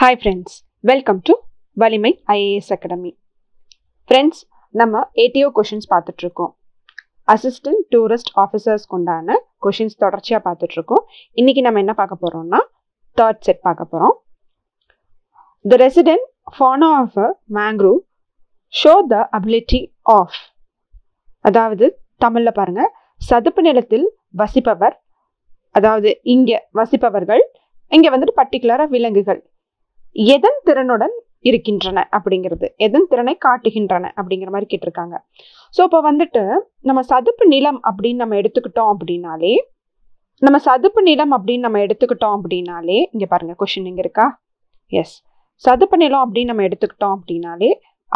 Hi friends, welcome to Valimai IAS Academy. Friends, நம்ம ATO questions பார்த்துட்டு இருக்கோம். Assistant Tourist Officers கொண்டான questions தொடர்ச்சியா பார்த்துட்டு இருக்கோம். இன்னைக்கு நம்ம என்ன பார்க்க போறோம்னா third set பார்க்க போறோம். The resident fauna of a mangrove show the ability of, அதாவது தமிழ்ல பாருங்க, சதுப்பு நிலத்தில் வசிப்பவர், அதாவது இங்க வசிப்பவர்கள், இங்க வந்துட்டு பர்டிகுலரா விலங்குகள் எதன் திறனுடன் இருக்கின்றன அப்படிங்கிறது, எதன் திறனை காட்டுகின்றன அப்படிங்கிற மாதிரி கேட்டிருக்காங்க. ஸோ இப்போ வந்துட்டு நம்ம சதுப்பு நிலம் அப்படின்னு நம்ம எடுத்துக்கிட்டோம் அப்படின்னாலே இங்க பாருங்க கொஸ்டின் இங்க இருக்கா. எஸ், சதுப்பு நிலம் அப்படின்னு நம்ம எடுத்துக்கிட்டோம் அப்படின்னாலே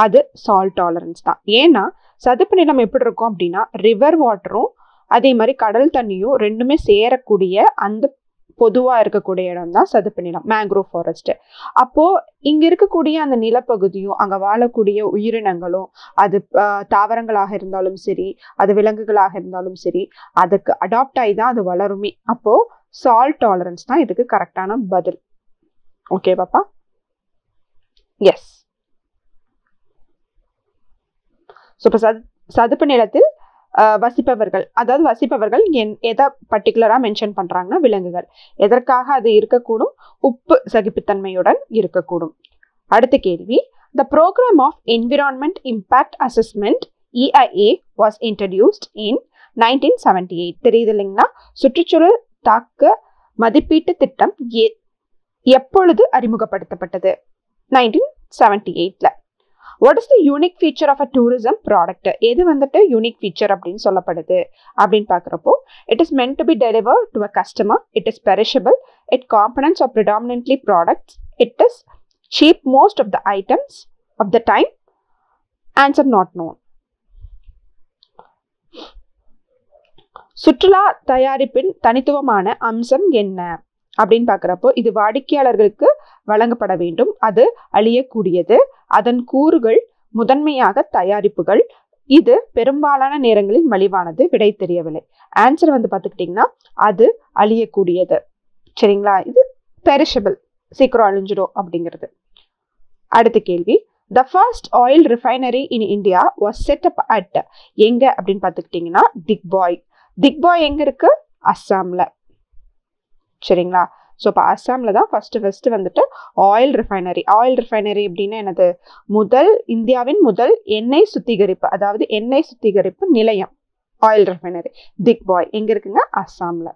அது சால்ட் டாலரன்ஸ் தான். ஏன்னா சதுப்பு நிலம் எப்படி இருக்கும் அப்படின்னா ரிவர் வாட்டரும் அதே மாதிரி கடல் தண்ணியும் ரெண்டுமே சேரக்கூடிய அந்த பொதுவாக இருக்கக்கூடிய இடம் தான் சதுப்பு நிலம், மேங்க்ரோவ் ஃபாரஸ்ட். அப்போ இங்க இருக்கக்கூடிய அந்த நிலப்பகுதியும் அங்க வாழக்கூடிய உயிரினங்களும், அது தாவரங்களாக இருந்தாலும் சரி, அது விலங்குகளாக இருந்தாலும் சரி, அதுக்கு அடாப்ட் ஆகி தான் அது வளருமே. அப்போ சால்ட் டாலரன்ஸ் தான் இதுக்கு கரெக்டான பதில். ஓகே பாப்பா? எஸ். ஸோ இப்போ சதுப்பு நிலத்தில் வசிப்பவர்கள், அதாவது வசிப்பவர்கள் எதை பர்டிகுலரா மென்ஷன் பண்றாங்கன்னா விலங்குகள். எதற்காக அது இருக்கக்கூடும்? உப்பு சகிப்புத்தன்மையுடன் இருக்கக்கூடும். அடுத்த கேள்வி, the program of environment impact assessment EIA was introduced in 1978. தெரியுது இல்லைங்களா? சுற்றுச்சூழல் தாக்க மதிப்பீட்டு திட்டம் எப்பொழுது அறிமுகப்படுத்தப்பட்டது? 1978ல. What is the unique feature of a tourism product? எது வந்துட்டு யூனிக் ஃபீச்சர் அப்படின்னு சொல்லப்படுது அப்படின்னு பார்க்குறப்போ, it is meant to be delivered to a customer, it is perishable, its components are predominantly products, it is cheap most of the items of the time, answer not known. சுற்றுலா தயாரிப்பின் தனித்துவமான அம்சம் என்ன அப்படின்னு பார்க்குறப்போ, இது வாடிக்கையாளர்களுக்கு வழங்கப்பட வேண்டும், அது அழியக்கூடியது, அதன் கூறுகள் முதன்மையாக தயாரிப்புகள், இது பெரும்பாலான நேரங்களில் மலிவானது. விடை தெரியவில்லை. ஆன்சர் வந்து பார்த்துக்கிட்டிங்கன்னா அது அழியக்கூடியது. சரிங்களா? இது பெரிஷபிள், சீக்கிரம் அழிஞ்சிடும் அப்படிங்கிறது. அடுத்த கேள்வி, the first oil refinery in India was set up at, எங்க அப்படின்னு பார்த்துக்கிட்டிங்கன்னா திக்பாய். திக்பாய் எங்க இருக்கு? அஸ்ஸாம்ல. சரிங்களா? ஸோ இப்போ அஸ்ஸாமில் தான் ஃபர்ஸ்ட் வந்துட்டு ஆயில் ரிஃபைனரி. ஆயில் ரிஃபைனரி அப்படின்னா என்னது? இந்தியாவின் முதல் எண்ணெய் சுத்திகரிப்பு, அதாவது எண்ணெய் சுத்திகரிப்பு நிலையம் ஆயில் ரிஃபைனரி திக்பாய் எங்க இருக்குங்க? அஸ்ஸாமில்.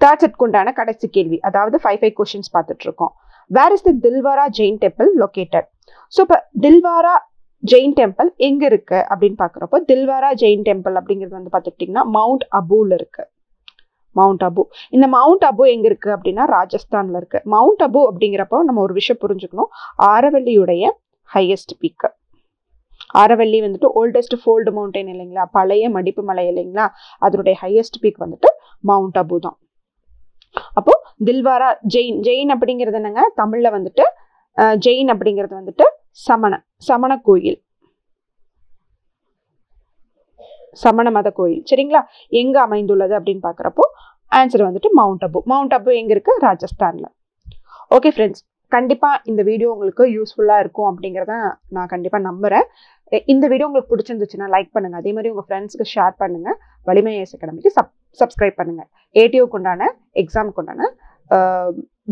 தேர்ட் செட் கொண்டான கடைசி கேள்வி, அதாவது 5 கொஸ்டின்ஸ் பார்த்துட்டு இருக்கோம். Where is the Dilwara Jain temple located? So இப்போ தில்வாரா ஜெயின் டெம்பிள் எங்க இருக்கு அப்படின்னு பார்க்குறப்போ, தில்வாரா ஜெயின் டெம்பிள் அப்படிங்கிறது வந்து பார்த்துக்கிட்டிங்கன்னா மவுண்ட் அபூல இருக்கு. மவுண்ட் அபு. இந்த மவுண்ட் அபு எங்க இருக்கு அப்படின்னா ராஜஸ்தான்ல இருக்கு. மவுண்ட் அபு அப்படிங்கிறப்போ நம்ம ஒரு விஷயம் புரிஞ்சுக்கணும், ஆரவல்லியுடைய ஹையஸ்ட் பீக். ஆரவல்லி வந்துட்டு ஓல்டஸ்ட் ஃபோல்டு மவுண்டைன் இல்லைங்களா, பழைய மடிப்பு மலை இல்லைங்களா, அதனுடைய ஹையஸ்ட் பீக் வந்துட்டு மவுண்ட் அபு தான். அப்போ தில்வாரா ஜெயின் அப்படிங்கிறது என்னங்க? தமிழ்ல வந்துட்டு ஜெயின் அப்படிங்கிறது வந்துட்டு சமண கோயில், சமண மத கோயில். சரிங்களா? எங்க அமைந்துள்ளது அப்படின்னு பாக்குறப்போ ஆன்சர் வந்துட்டு மவுண்ட் அபு. மவுண்ட் அபு எங்க இருக்கு? ராஜஸ்தான்ல. ஓகே ஃப்ரெண்ட்ஸ், கண்டிப்பா இந்த வீடியோ உங்களுக்கு யூஸ்ஃபுல்லா இருக்கும் அப்படிங்கிறத நான் கண்டிப்பா நம்புறேன். இந்த வீடியோ உங்களுக்கு பிடிச்சிருந்துச்சுன்னா லைக் பண்ணுங்க, அதே மாதிரி உங்க ஃப்ரெண்ட்ஸ்க்கு ஷேர் பண்ணுங்க. வலிமை ஐஏஎஸ் அகாடமிக்கு சப்ஸ்கிரைப் பண்ணுங்க. ஏடிஓ கொண்டான எக்ஸாம் கொண்டான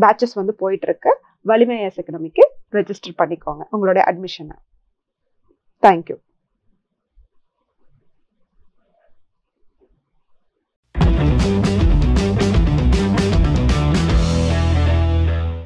பேட்சஸ் வந்து போயிட்டு இருக்கு. வலிமை ஐஏஎஸ் அகாடமிக்கு ரெஜிஸ்டர் பண்ணிக்கோங்க உங்களுடைய அட்மிஷனை. தேங்க்யூ.